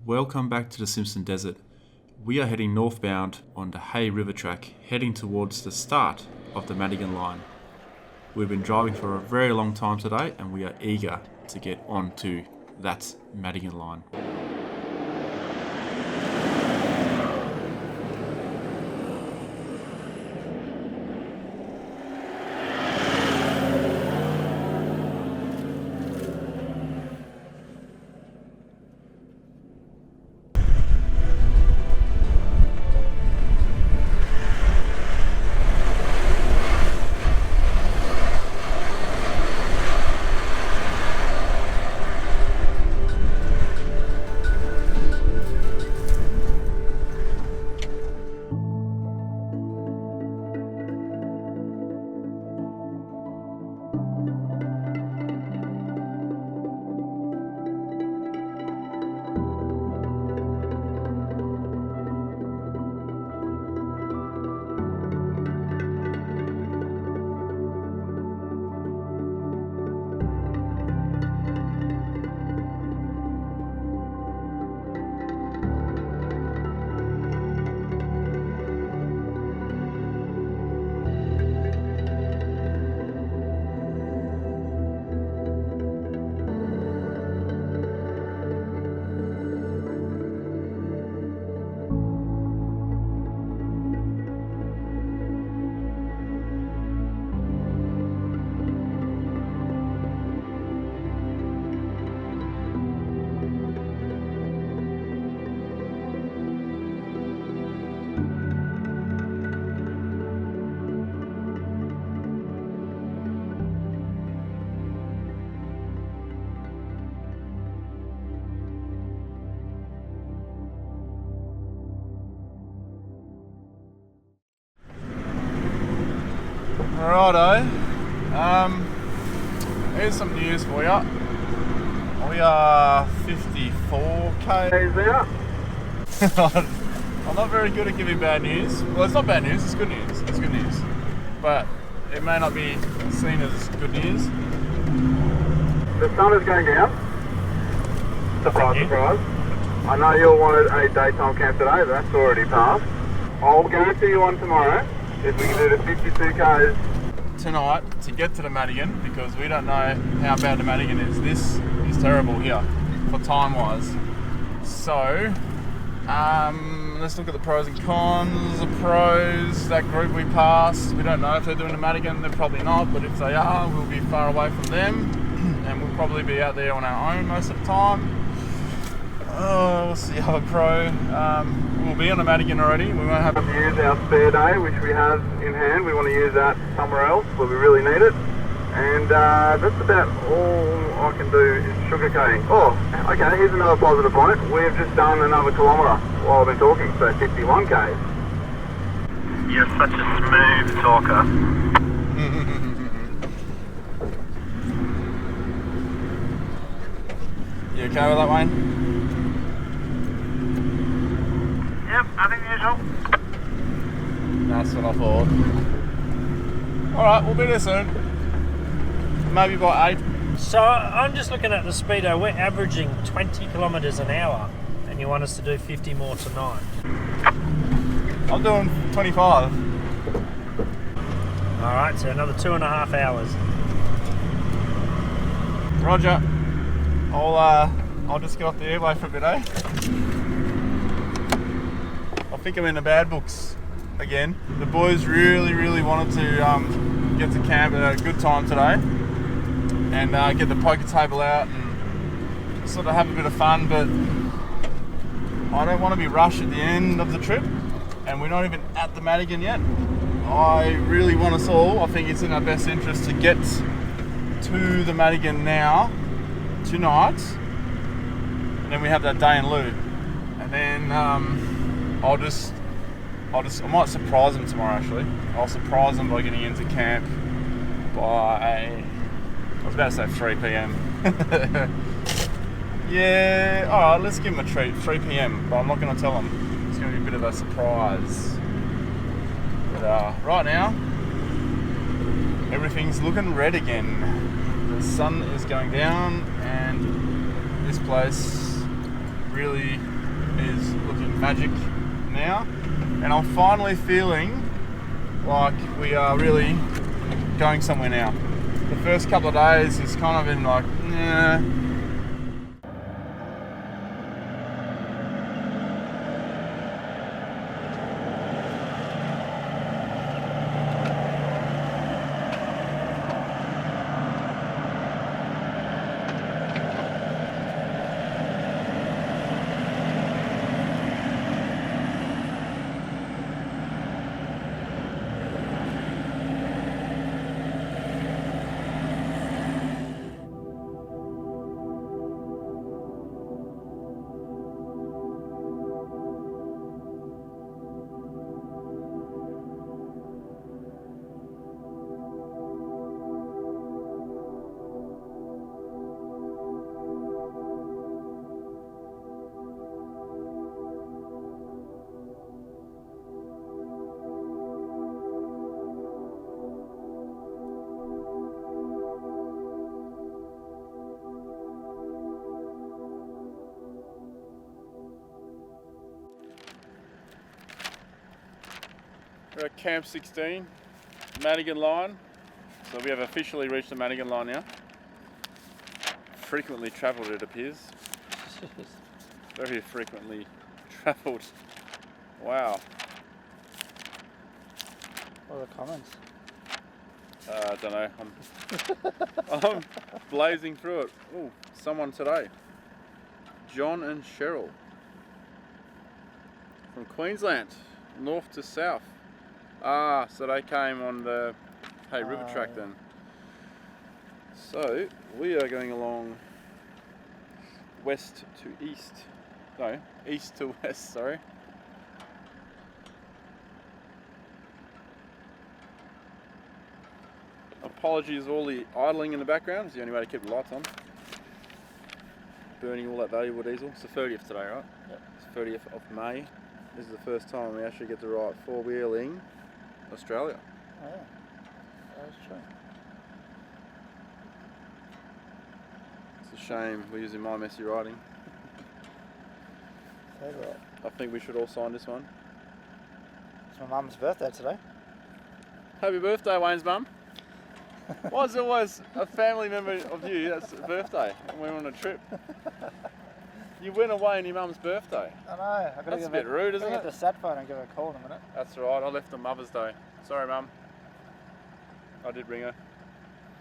Welcome back to the Simpson Desert. We are heading northbound on the Hay River track, heading towards the start of the Madigan line. We've been driving for a very long time today and we are eager to get onto that Madigan line. Righto, here's some news for you. We are 54k out. I'm not very good at giving bad news. Well, it's not bad news, it's good news. It's good news. But it may not be seen as good news. The sun is going down. Surprise, surprise. I know you all wanted a daytime camp today, but that's already passed. I'll guarantee you one tomorrow. If we can do the 52k's tonight to get to the Madigan, because we don't know how bad the Madigan is. This is terrible here for time wise. So let's look at the pros and cons. The pros, that group we passed, we don't know if they're doing the Madigan. They're probably not, but if they are, we'll be far away from them and we'll probably be out there on our own most of the time. What's the other pro? We'll be on the Madigan already. We won't have to use our spare day, which we have in hand. We want to use that somewhere else where we really need it. And that's about all I can do is sugarcoating. Oh, okay, here's another positive point. We've just done another kilometre while I've been talking, so 51k. You're such a smooth talker. You okay with that, Wayne? Yep, nothing usual. That's what I thought. Alright, we'll be there soon. Maybe by 8. So I'm just looking at the speedo. We're averaging 20 kilometres an hour and you want us to do 50 more tonight. I'm doing 25. Alright, so another 2.5 hours. Roger. I'll just get off the airway for a bit, eh? I think I'm in the bad books again. The boys really wanted to get to camp at a good time today and get the poker table out and sort of have a bit of fun, but I don't want to be rushed at the end of the trip and we're not even at the Madigan yet. I really want us all, I think it's in our best interest to get to the Madigan now, tonight, and then we have that day in lieu. And then I might surprise them tomorrow actually. I'll surprise them by getting into camp by, I was about to say 3 p.m. Yeah, alright, let's give them a treat, 3 p.m, but I'm not going to tell them. It's going to be a bit of a surprise. But right now, everything's looking red again. The sun is going down and this place really is looking magic now, and I'm finally feeling like we are really going somewhere now. The first couple of days has kind of been like, nah. We're at Camp 16, Madigan line. So we have officially reached the Madigan line now. Frequently travelled, it appears. Very frequently travelled. Wow. What are the comments? I don't know. I'm blazing through it. Oh, someone today. John and Cheryl. From Queensland, north to south. Ah, so they came on the Hay River track then. So we are going along west to east. No, east to west, sorry. Apologies all the idling in the background. It's the only way to keep the lights on. Burning all that valuable diesel. It's the 30th today, right? Yep. It's 30th of May. This is the first time we actually get to ride four-wheeling Australia. Oh, yeah. That is true. It's a shame we're using my messy riding. So right. I think we should all sign this one. It's my mum's birthday today. Happy birthday, Wayne's mum. Why is it always a family member of you that's birthday and we're on a trip? You went away on your mum's birthday. I know. I gotta That's a bit rude, isn't get it? the sat phone and give her a call in a minute. That's right, I left on Mother's Day. Sorry, Mum. I did ring her.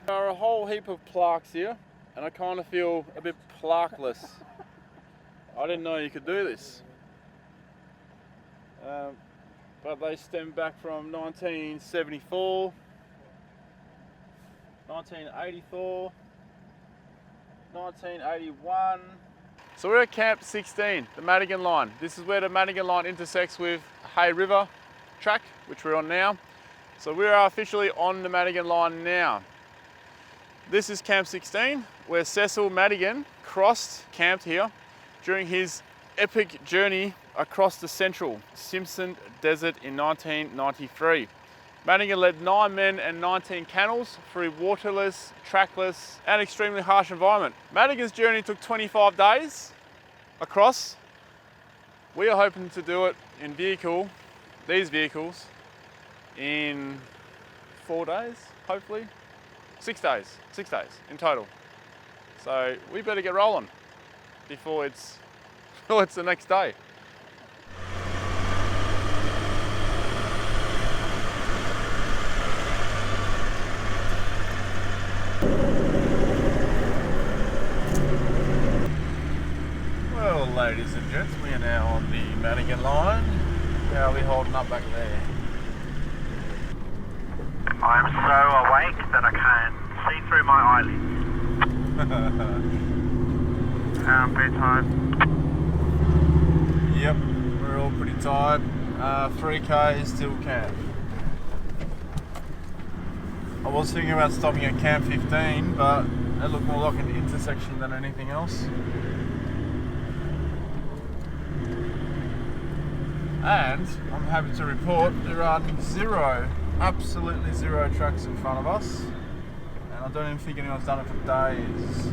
There are a whole heap of plaques here, and I kind of feel a bit plaqueless. I didn't know you could do this. But they stem back from 1974, 1984, 1981. So we're at Camp 16, the Madigan line. This is where the Madigan line intersects with Hay River track, which we're on now. So we are officially on the Madigan line now. This is Camp 16, where Cecil Madigan camped here during his epic journey across the central Simpson desert in 1993. Madigan led 9 men and 19 camels through waterless, trackless, and extremely harsh environment. Madigan's journey took 25 days across. We are hoping to do it in these vehicles, in 4 days, hopefully. 6 days in total. So we better get rolling before it's the next day. Well, ladies and gents, we are now on the Madigan line. How are we holding up back there? I'm so awake that I can see through my eyelids. I'm pretty tired. Yep, we're all pretty tired. 3K is still camp. I was thinking about stopping at Camp 15, but it looked more like an intersection than anything else. And I'm happy to report there are absolutely zero trucks in front of us. And I don't even think anyone's done it for days.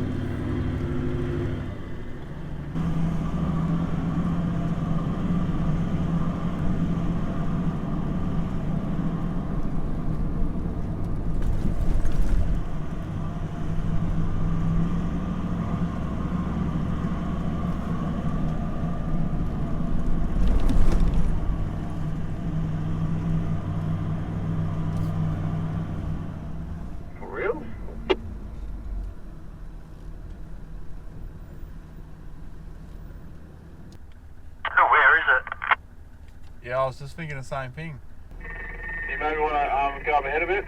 was just thinking the same thing. You maybe want to go up ahead a bit?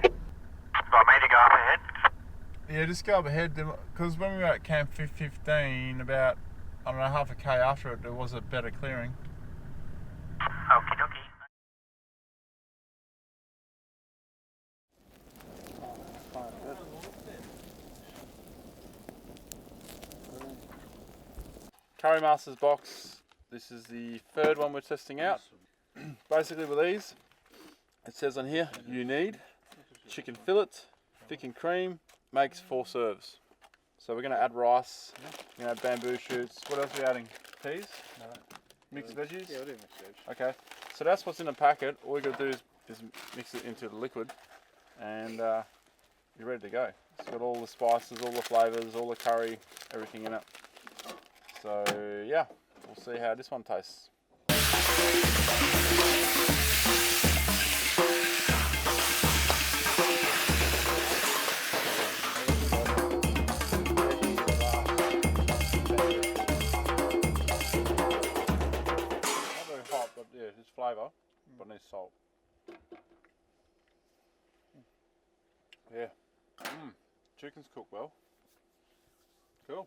Want me to go up ahead? Yeah, just go up ahead, because when we were at Camp 15, about, I don't know, half a K after it, there was a better clearing. Okie dokie. Curry Master's box. This is the third one we're testing out. Basically with these, it says on here, you need chicken fillet, thick and cream, makes 4 serves. So we're going to add rice, we're going to add bamboo shoots. What else are we adding? Peas? No. Mixed veggies? Yeah, we'll do mixed veg. Okay, so that's what's in the packet. All we got to do is mix it into the liquid, and you're ready to go. It's got all the spices, all the flavours, all the curry, everything in it. So yeah, we'll see how this one tastes. Not very hot, but yeah, it's flavour, but needs salt. Yeah, chicken's cooked well. Cool.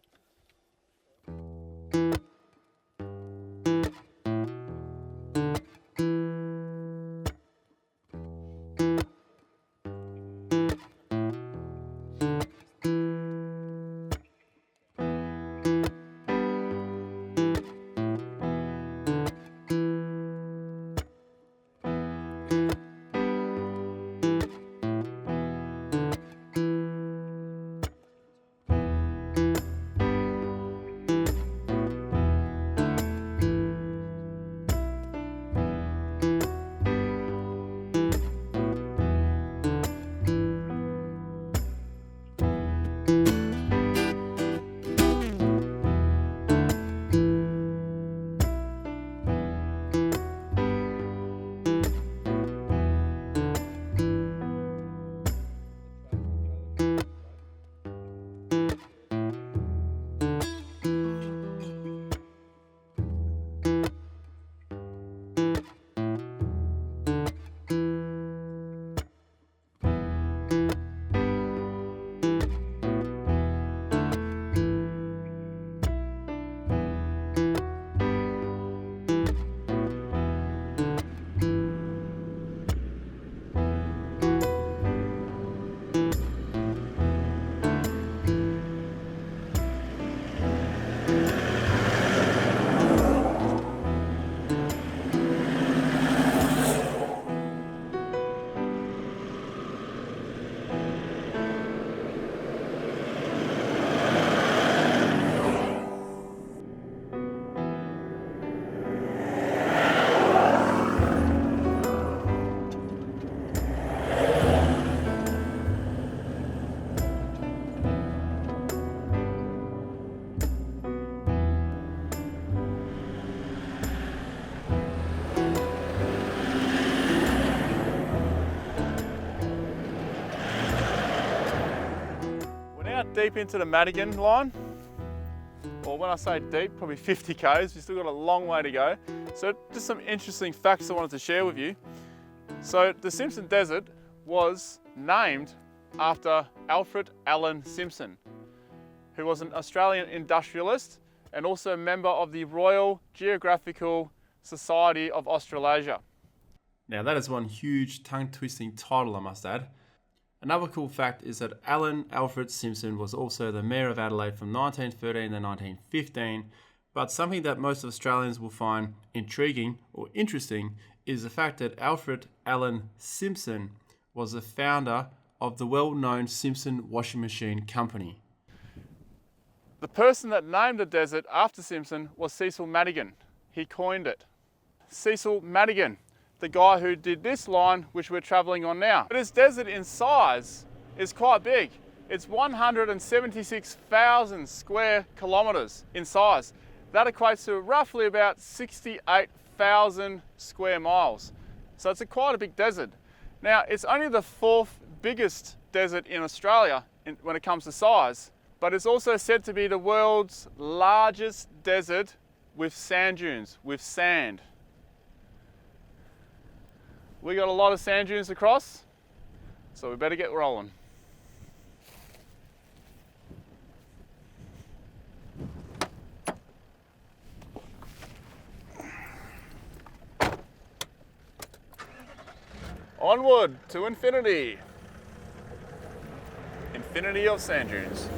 Deep into the Madigan line, or when I say deep, probably 50 k's. We've still got a long way to go. So just some interesting facts I wanted to share with you. So the Simpson Desert was named after Alfred Allen Simpson, who was an Australian industrialist and also a member of the Royal Geographical Society of Australasia. Now that is one huge tongue-twisting title, I must add. Another cool fact is that Alan Alfred Simpson was also the Mayor of Adelaide from 1913 to 1915, but something that most Australians will find intriguing or interesting is the fact that Alfred Allen Simpson was the founder of the well-known Simpson washing machine company. The person that named the desert after Simpson was Cecil Madigan. He coined it. Cecil Madigan, the guy who did this line which we're travelling on now. This desert in size is quite big. It's 176,000 square kilometres in size. That equates to roughly about 68,000 square miles. So it's quite a big desert. Now, it's only the 4th biggest desert in Australia when it comes to size, but it's also said to be the world's largest desert with sand dunes, with sand. We got a lot of sand dunes to cross, so we better get rolling. Onward to infinity. Infinity of sand dunes.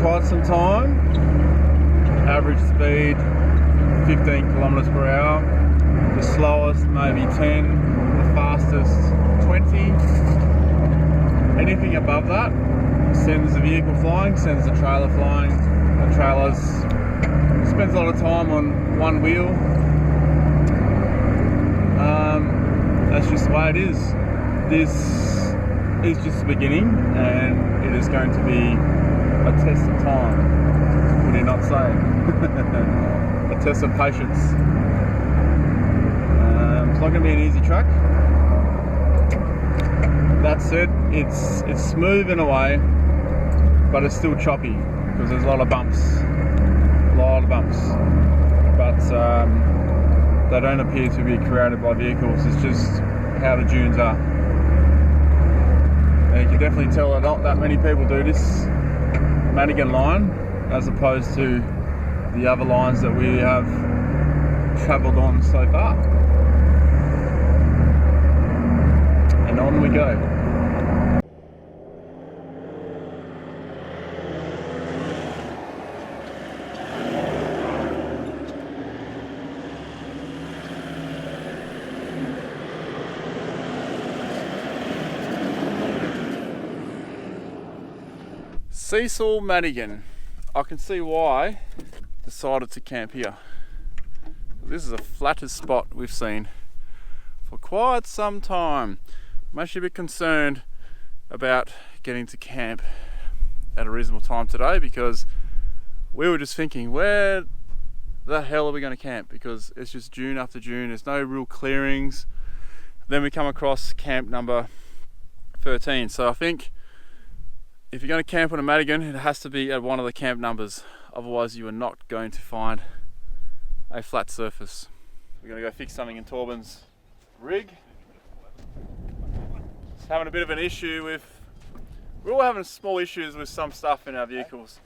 Quite some time. Average speed 15 kilometers per hour. The slowest maybe 10. The fastest 20. Anything above that sends the vehicle flying, sends the trailer flying. The trailer spends a lot of time on one wheel. That's just the way it is. This is just the beginning, and it is going to be a test of time. Would you not say? A test of patience. It's not going to be an easy track. That said, it's smooth in a way, but it's still choppy because there's a lot of bumps. But they don't appear to be created by vehicles. It's just how the dunes are. And you can definitely tell that not that many people do this Madigan line as opposed to the other lines that we have travelled on so far. And on we go. Cecil Madigan. I can see why I decided to camp here. This is the flattest spot we've seen for quite some time. I'm actually a bit concerned about getting to camp at a reasonable time today because we were just thinking, where the hell are we going to camp? Because it's just dune after dune, there's no real clearings. Then we come across camp number 13. So I think if you're going to camp on a Madigan, it has to be at one of the camp numbers. Otherwise you are not going to find a flat surface. We're going to go fix something in Torben's rig. It's having a bit of an issue with... We're all having small issues with some stuff in our vehicles.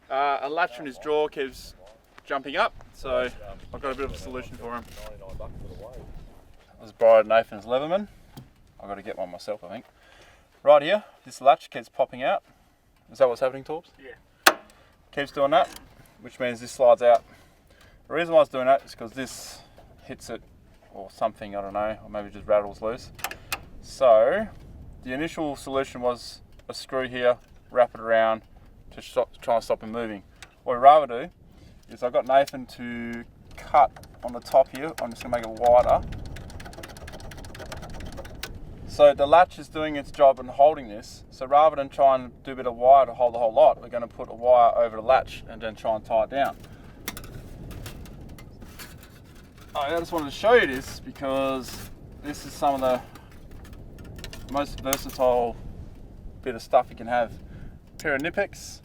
A latch on his drawer keeps jumping up, so I've got a bit of a solution for him. This is borrowed Nathan's Leatherman. I've got to get one myself, I think. Right here, this latch keeps popping out. Is that what's happening, Torbs? Yeah. Keeps doing that, which means this slides out. The reason why it's doing that is because this hits it or something, I don't know, or maybe just rattles loose. So, the initial solution was a screw here, wrap it around to try and stop him moving. What I'd rather do is I've got Nathan to cut on the top here. I'm just going to make it wider. So the latch is doing its job in holding this. So rather than try and do a bit of wire to hold the whole lot, we're going to put a wire over the latch and then try and tie it down. I just wanted to show you this because this is some of the most versatile bit of stuff you can have. A pair of Nipex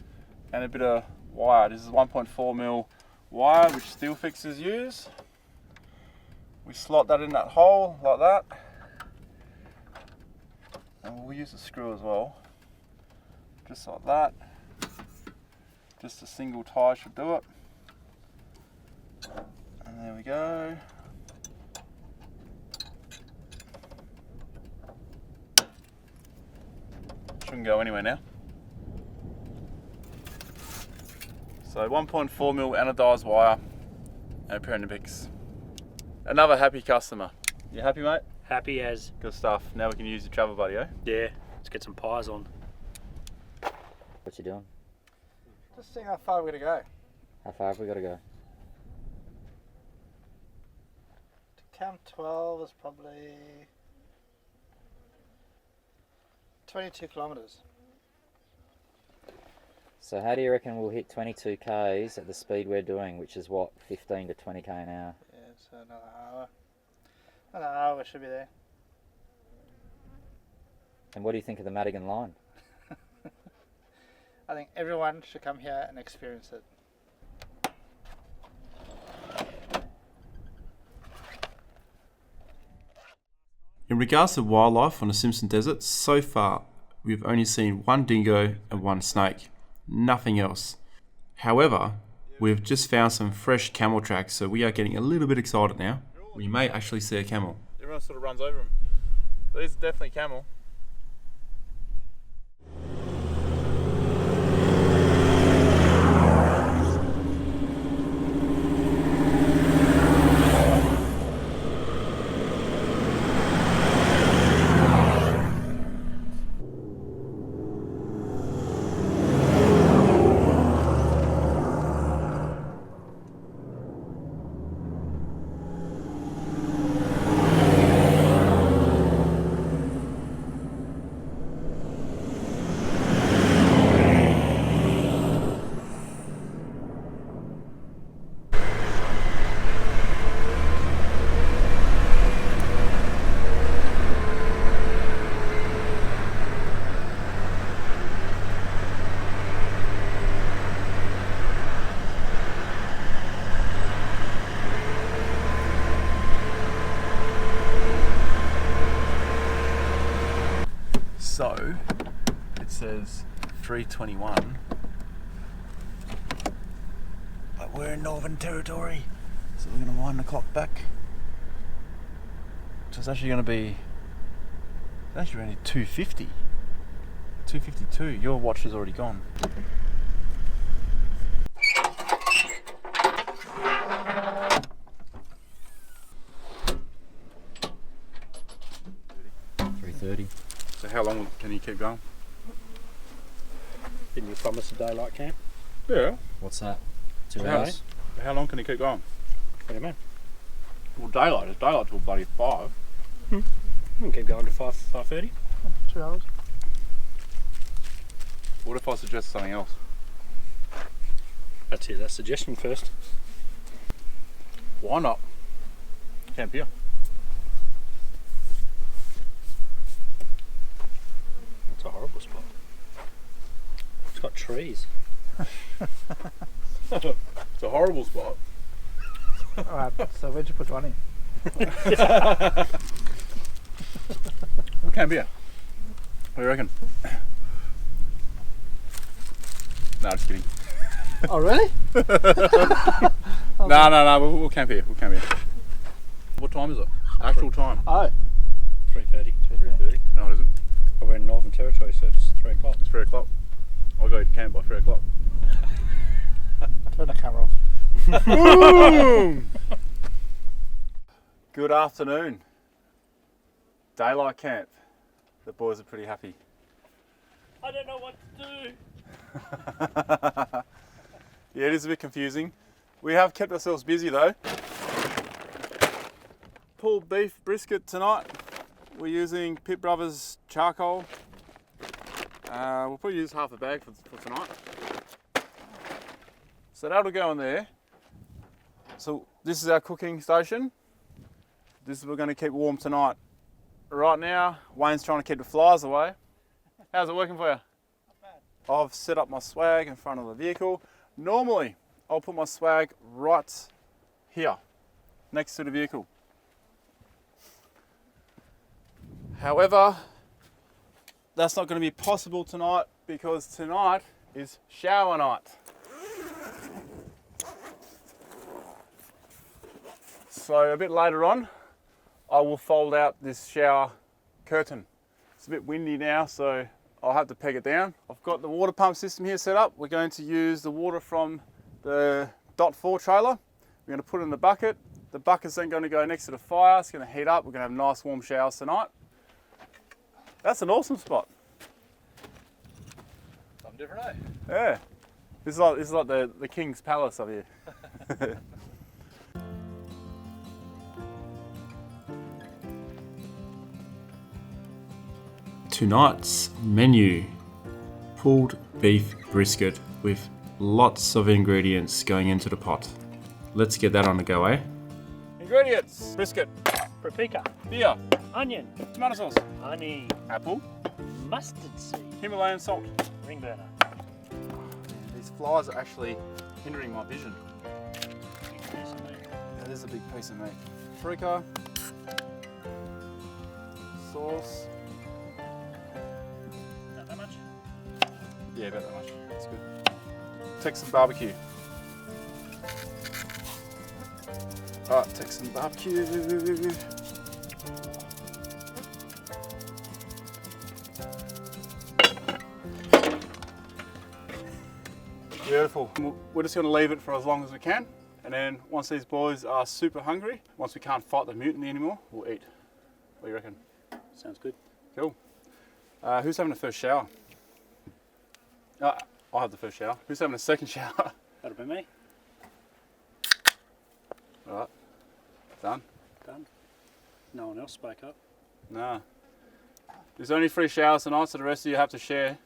and a bit of wire. This is 1.4mm wire, which steel fixers use. We slot that in that hole like that. And we'll use a screw as well. Just like that. Just a single tie should do it. And there we go. Shouldn't go anywhere now. So 1.4mm anodised wire and a pair of Nipex. Another happy customer. You happy, mate? Happy as. Good stuff. Now we can use your travel buddy, eh? Yeah, let's get some pies on. What you doing? Just seeing how far we're going to go. How far have we got to go? To Camp 12 is probably 22 kilometres. So how do you reckon we'll hit 22 k's at the speed we're doing, which is what, 15 to 20 k an hour? Yeah, so another hour. Another hour we should be there. And what do you think of the Madigan line? I think everyone should come here and experience it. In regards to wildlife on the Simpson Desert, so far we've only seen one dingo and one snake, nothing else. However, we've just found some fresh camel tracks, so we are getting a little bit excited now. We may actually see a camel. Everyone sort of runs over them. These are definitely camel. So, it says 3:21, but we're in Northern Territory, so we're going to wind the clock back. So it's actually going to be, it's actually only 2:50, 2:52, your watch is already gone. So how long can you keep going? Didn't you promise a daylight camp? Yeah. What's that? 2 How, hours? how long can you keep going? What do you mean? Well, daylight. It's daylight till bloody 5. We can keep going to 5:30. 2 hours. What if I suggest something else? Let's hear that suggestion first. Why not? Camp here. It's a horrible spot. It's got trees. It's a horrible spot. Alright, so where'd you put Ronny? We'll camp here. What do you reckon? No, just kidding. Oh, really? No, we'll camp here. We'll camp here. What time is it? Actual time? Oh. 3:30. 3:30? No, it isn't. Oh, we're in Northern Territory, so it's 3 o'clock. It's 3 o'clock. I'll go to camp by 3 o'clock. Turn the camera off. Good afternoon. Daylight camp. The boys are pretty happy. I don't know what to do. Yeah, it is a bit confusing. We have kept ourselves busy though. Pulled beef brisket tonight. We're using Pit Brothers charcoal. We'll probably use half a bag for tonight. So that'll go in there. So this is our cooking station. This is we're going to keep warm tonight. Right now, Wayne's trying to keep the flies away. How's it working for you? I've set up my swag in front of the vehicle. Normally, I'll put my swag right here, next to the vehicle. However, that's not going to be possible tonight because tonight is shower night. So a bit later on, I will fold out this shower curtain. It's a bit windy now, so I'll have to peg it down. I've got the water pump system here set up. We're going to use the water from the .4 trailer. We're going to put it in the bucket. The bucket's then going to go next to the fire. It's going to heat up. We're going to have nice warm showers tonight. That's an awesome spot. Something different, eh? Yeah. This is like the King's Palace up here. Tonight's menu, pulled beef brisket with lots of ingredients going into the pot. Let's get that on the go, eh? Ingredients: brisket, Paprika, beer, onion, tomato sauce, honey, apple, mustard seed, Himalayan salt. ring burner. These flies are actually hindering my vision. That is a big piece of meat. Paprika, sauce. Not that much? Yeah, about that much. That's good. Texan barbecue. Alright, Texan barbecue. Beautiful. We're just going to leave it for as long as we can, and then once these boys are super hungry, once we can't fight the mutiny anymore, we'll eat. What do you reckon? Sounds good. Cool. Who's having the first shower? I'll have the first shower. Who's having a second shower? That'll be me. Alright. Done? Done. No one else spoke up. Nah. There's only 3 showers tonight, so the rest of you have to share.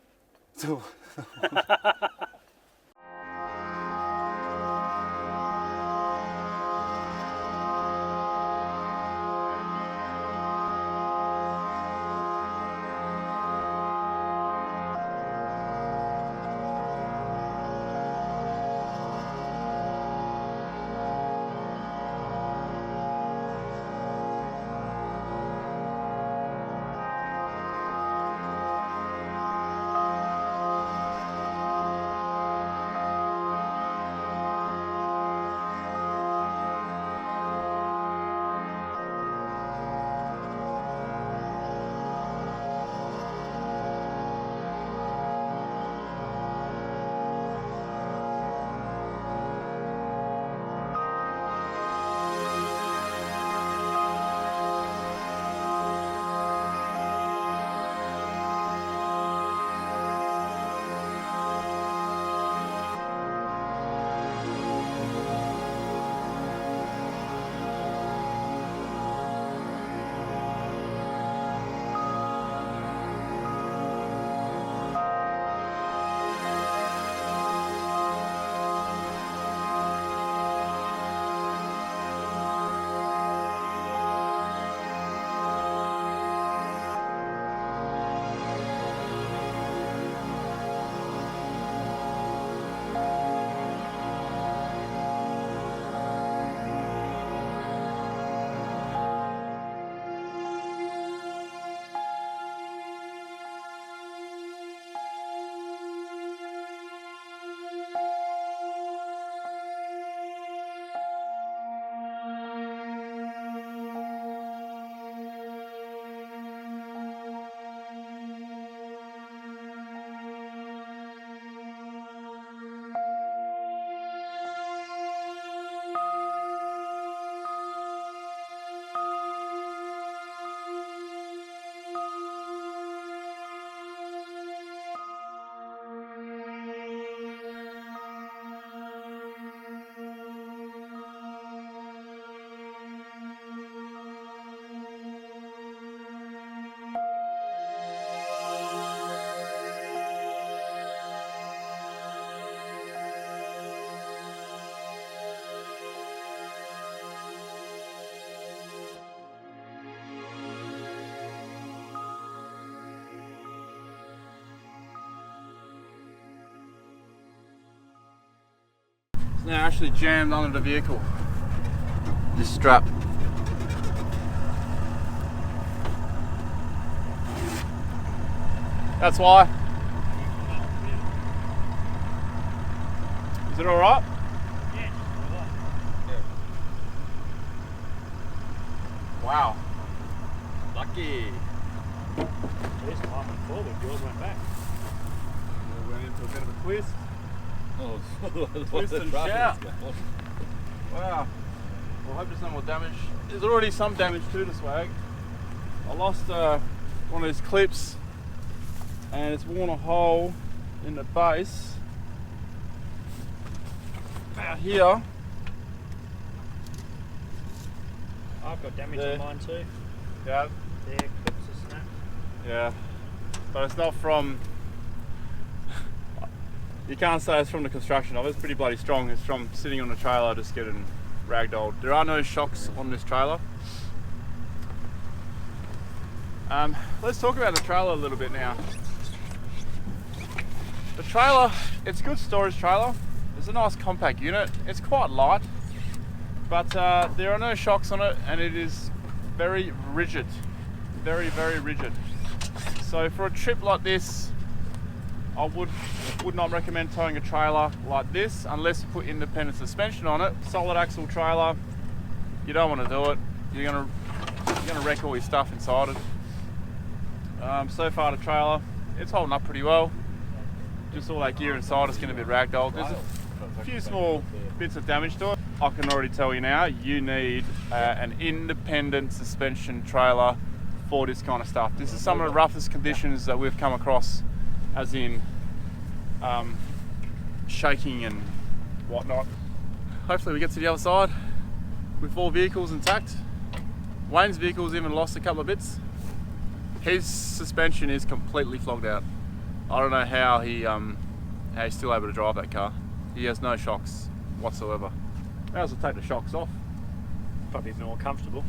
actually jammed under the vehicle. This strap. That's why. Is it alright? Yeah. Wow. Lucky. This time went forward, yours went back. We went into a bit of a twist. Oh, Twist and shout. Wow. Well, I hope there's no more damage. There's already some damage to the swag. I lost one of these clips and it's worn a hole in the base. Out here. I've got damage There. on mine too. Yeah. There, clips are snapped. Yeah. But it's not from... You can't say it's from the construction of it. It's pretty bloody strong. It's from sitting on the trailer just getting ragdolled. There are no shocks on this trailer. Let's talk about the trailer a little bit now. The trailer, it's a good storage trailer. It's a nice compact unit. It's quite light, but there are no shocks on it and it is very rigid. Very, very rigid. So for a trip like this, I would not recommend towing a trailer like this unless you put independent suspension on it. Solid axle trailer, you don't want to do it. You're gonna wreck all your stuff inside it. So far the trailer, it's holding up pretty well. Just all that gear inside is getting a bit ragdolled. There's a few small bits of damage to it. I can already tell you now, you need an independent suspension trailer for this kind of stuff. This is some of the roughest conditions that we've come across, as in shaking and whatnot. Hopefully we get to the other side with all vehicles intact. Wayne's vehicle's even lost a couple of bits. His suspension is completely flogged out. I don't know how he's still able to drive that car. He has no shocks whatsoever. May as well take the shocks off. Probably more comfortable.